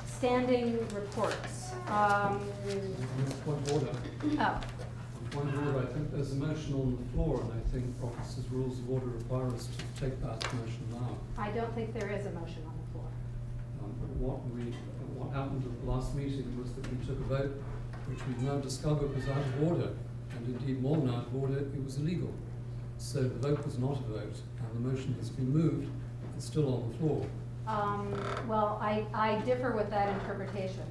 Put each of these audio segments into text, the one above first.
Standing reports. Point of order. Oh. Point of order, I think there's a motion on the floor, and I think Prof's rules of order require us to take that motion now. I don't think there is a motion on the floor. What happened at the last meeting was that we took a vote, which we've now discovered was out of order, and indeed more than out of order, it was illegal. So the vote was not a vote, and the motion has been moved. It's still on the floor. Well, I differ with that interpretation,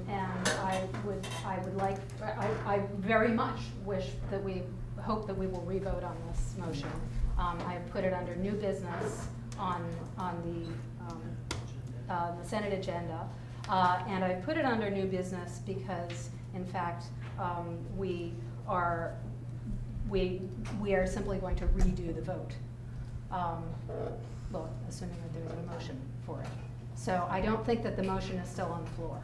and I very much hope that we will revote on this motion. I have put it under new business on the Senate agenda, and I put it under new business because, in fact, we are simply going to redo the vote. Well, assuming that there's a motion for it. So I don't think that the motion is still on the floor.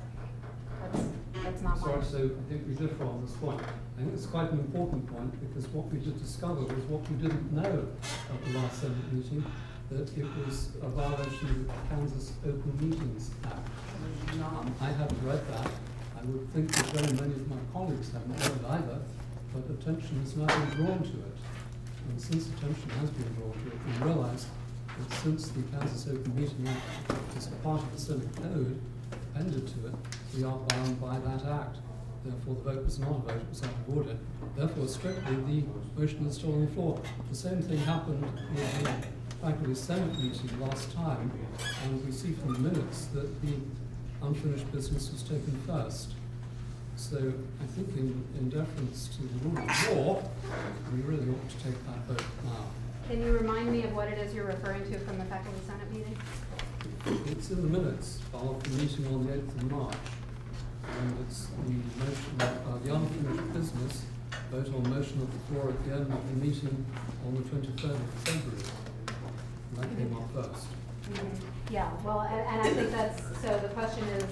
That's not Sorry, mine. so I think we differ on this point. I think it's quite an important point because what we did discover was what we didn't know at the last Senate meeting, that it was a violation of the Kansas Open Meetings Act. I haven't read that. I would think that very many of my colleagues haven't read it either, but attention has now been drawn to it. And since attention has been drawn to it, we realize that since the Kansas Open Meeting Act is a part of the Senate Code appended to it, we are bound by that act. Therefore, the vote was not a vote, it was out of order. Therefore, strictly, the motion is still on the floor. The same thing happened with the faculty Senate meeting last time, and we see from the minutes that the unfinished business was taken first. So I think in deference to the rule of law, we really ought to take that vote now. Can you remind me of what it is you're referring to from the faculty Senate meeting? It's in the minutes of the meeting on the 8th of March. And it's the motion, the unfinished business, vote on motion of the floor at the end of the meeting on the 23rd of February. And that came up first. Yeah, well, and I think that's, so the question is,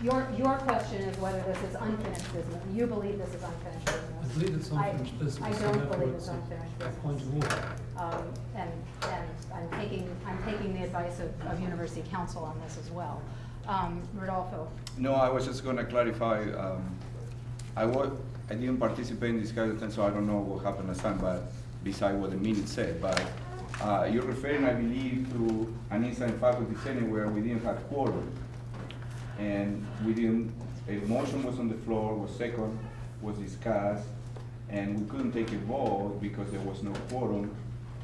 your question is whether this is unfinished business. You believe this is unfinished business. I believe it's unfinished business. I don't believe it's unfinished business. Point of order. And I'm taking the advice of University Counsel on this as well. Rodolfo. No, I was just going to clarify. I didn't participate in this discussion, so I don't know what happened last time, but besides what the minutes said. But you're referring, I believe, to an instance in faculty senate where we didn't have quorum. And we didn't, a motion was on the floor, was second, was discussed, and we couldn't take a vote because there was no quorum.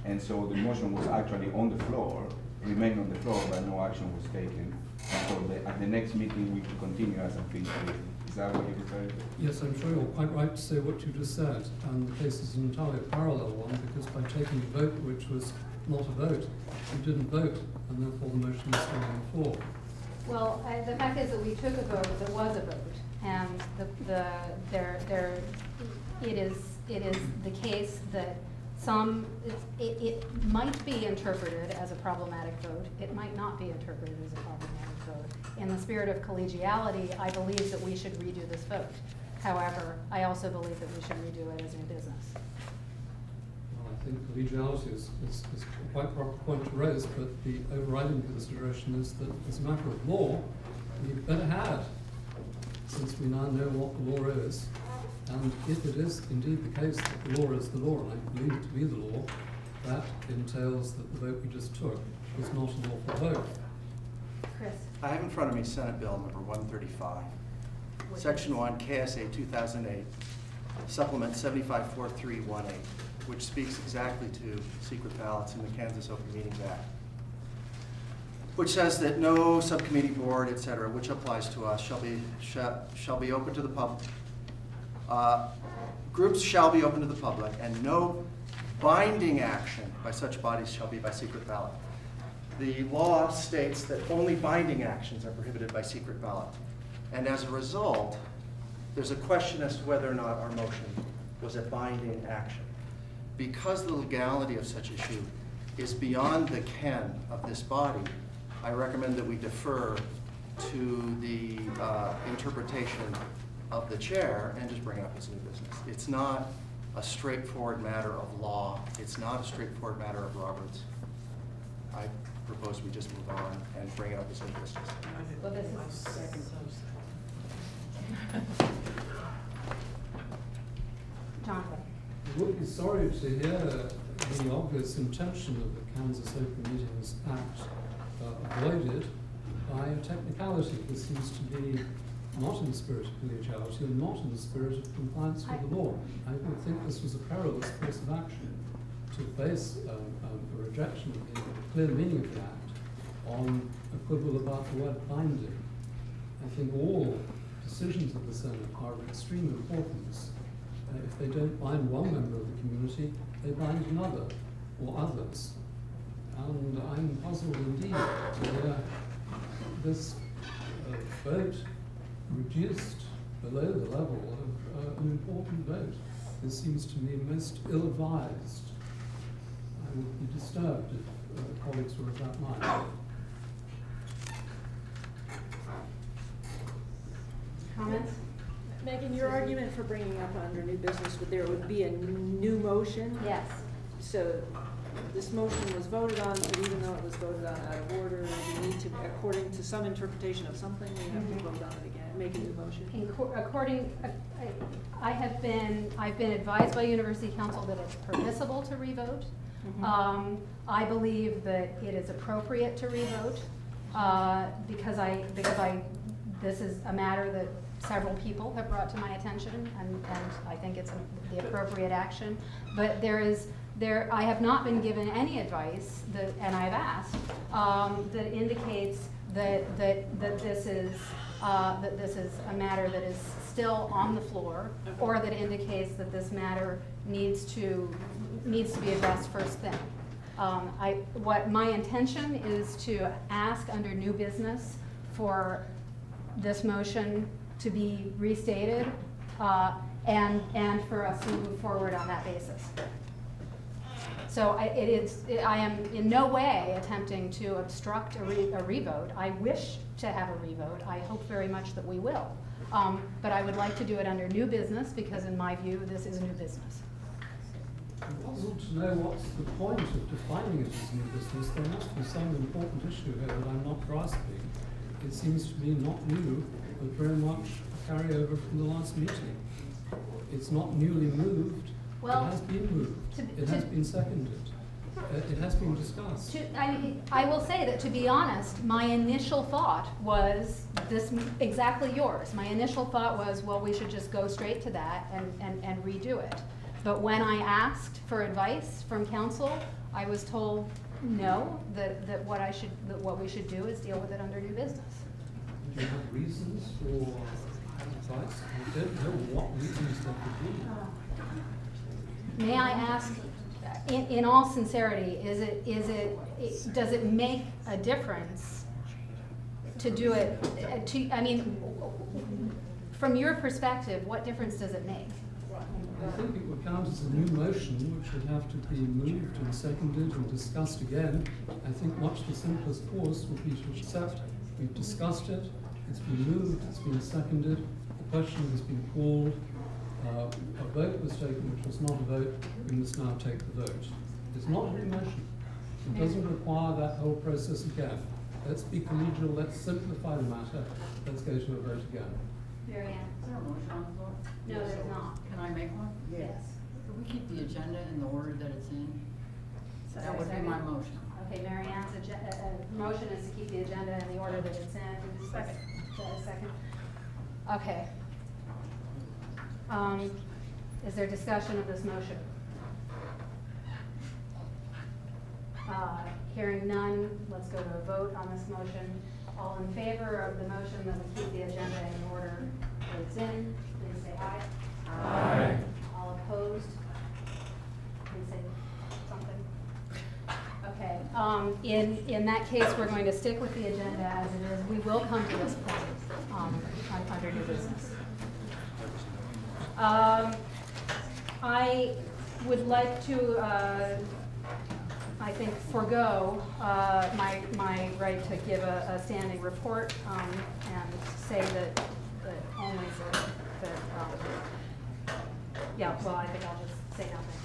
And so the motion was actually on the floor, remained on the floor, but no action was taken. And so at the next meeting, we could continue as unfinished business. Is that what you referred to? Yes, I'm sure you're quite right to say what you just said. And the case is an entirely parallel one, because by taking a vote which was not a vote, you didn't vote, and therefore the motion is still on the floor. Well, the fact is that we took a vote that was a vote, and it is the case that it might be interpreted as a problematic vote. It might not be interpreted as a problematic vote. In the spirit of collegiality, I believe that we should redo this vote. However, I also believe that we should redo it as new business. Well, I think collegiality is quite a proper point to raise, but the overriding consideration is that as a matter of law, we better have, since we now know what the law is. And if it is indeed the case that the law is the law, and I believe it to be the law, that entails that the vote we just took was not a lawful vote. Chris? I have in front of me Senate Bill number 135, Section 1, KSA 2008, Supplement 754318, which speaks exactly to secret ballots in the Kansas Open Meetings Act, which says that no subcommittee, board, etc., which applies to us, shall be open to the public. Groups shall be open to the public, and no binding action by such bodies shall be by secret ballot. The law states that only binding actions are prohibited by secret ballot. And as a result, there's a question as to whether or not our motion was a binding action. Because the legality of such issue is beyond the ken of this body, I recommend that we defer to the interpretation of the chair and just bring it up as new business. It's not a straightforward matter of law. It's not a straightforward matter of Roberts. propose we just move on and bring it up as new business. Well, this is Jonathan. I would be sorry to hear the obvious intention of the Kansas Open Meetings Act avoided by a technicality. This seems to be not in the spirit of collegiality and not in the spirit of compliance with the law. I would think this was a perilous course of action to base a rejection of the clear meaning of the Act on a quibble about the word binding. I think all decisions of the Senate are of extreme importance. If they don't bind one member of the community, they bind another or others. And I'm puzzled indeed to hear this vote reduced below the level of an important vote. This seems to me most ill-advised. I would be disturbed if colleagues were of that mind. Comments? Megan, your argument for bringing up under new business, there would be a new motion? Yes. So this motion was voted on, but even though it was voted on out of order, you need to, according to some interpretation of something, you have to vote on it again, make a new motion. I've been advised by University Council that it's permissible to revote. Mm-hmm. I believe that it is appropriate to revote because this is a matter that several people have brought to my attention, and I think it's the appropriate action. But I have not been given any advice that, and I've asked, that indicates that this is a matter that is still on the floor, or that indicates that this matter needs to be addressed first thing. What my intention is to ask under new business for this motion to be restated, and for us to move forward on that basis. So I am in no way attempting to obstruct a revote. I wish to have a revote. I hope very much that we will. But I would like to do it under new business because in my view, this is new business. I'm puzzled to know what's the point of defining it as new business. There must be some important issue here that I'm not grasping. It seems to me not new, but very much a carryover from the last meeting. It's not newly moved. Well, it has been moved. It has been seconded. It has been discussed. I will say that, to be honest, my initial thought was exactly yours. My initial thought was, well, we should just go straight to that and redo it. But when I asked for advice from council, I was told no, that what we should do is deal with it under new business. Do you have reasons for advice? I don't know what reasons there could be. May I ask, in all sincerity, does it make a difference to do it? I mean, from your perspective, what difference does it make? I think it would count as a new motion, which would have to be moved and seconded and discussed again. I think much the simplest course would be to accept we've discussed it, it's been moved, it's been seconded, the question has been called, a vote was taken which was not a vote, we must now take the vote. It's not a new motion. It doesn't require that whole process again. Let's be collegial, let's simplify the matter, let's go to a vote again. Mary Ann? Is there a motion on the floor? No, there's not. Can I make one? Yes. Could we keep the agenda in the order that it's in? That would be my motion. Okay, Mary Ann's motion is to keep the agenda in the order that it's in. Second. Second. Okay. Is there discussion of this motion? Hearing none, let's go to a vote on this motion. All in favor of the motion that we keep the agenda in the order that it's in, please say aye. Aye. All opposed? Please say something. Okay. In that case, we're going to stick with the agenda as it is. We will come to this point under new business. I would like to, I think, forego my right to give a standing report and say that only that, yeah, well, I think I'll just say nothing.